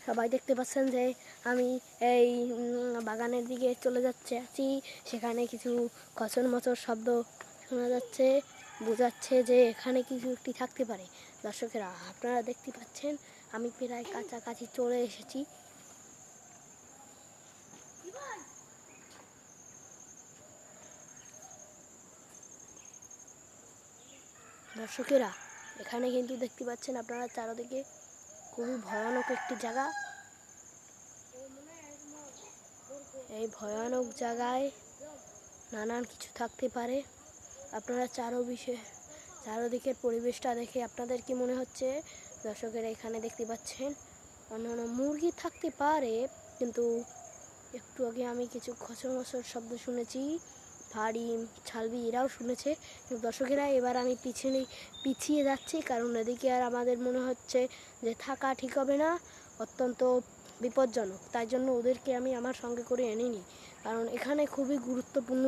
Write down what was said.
সবাই দেখতে পাচ্ছেন যে আমি এই বাগানের দিকে চলে আছি। সেখানে কিছু খচর মচর শব্দ শোনা যাচ্ছে, বোঝাচ্ছে যে এখানে কিছু একটি থাকতে পারে। দর্শকেরা, আপনারা দেখতে পাচ্ছেন আমি প্রায় কাছাকাছি চলে এসেছি। দর্শকেরা, এখানে কিন্তু দেখতে পাচ্ছেন আপনারা চারদিকে খুবই ভয়ানক একটি জায়গা। এই ভয়ানক জায়গায় নানান কিছু থাকতে পারে। আপনারা চারদিকের পরিবেশটা দেখে আপনাদের কি মনে হচ্ছে? দর্শকেরা, এখানে দেখতে পাচ্ছেন অন্যান্য মুরগি থাকতে পারে, কিন্তু একটু আগে আমি কিছু খচর মচর শব্দ শুনেছি। হাড়িম ছালবি এরাও শুনেছে। কিন্তু দর্শকেরা, এবার আমি পিছিয়ে যাচ্ছি, কারণ এদিকে আর আমাদের মনে হচ্ছে যে থাকা ঠিক হবে না, অত্যন্ত বিপজ্জনক। তাই জন্য ওদেরকে আমি আমার সঙ্গে করে এনে নিই, কারণ এখানে খুবই গুরুত্বপূর্ণ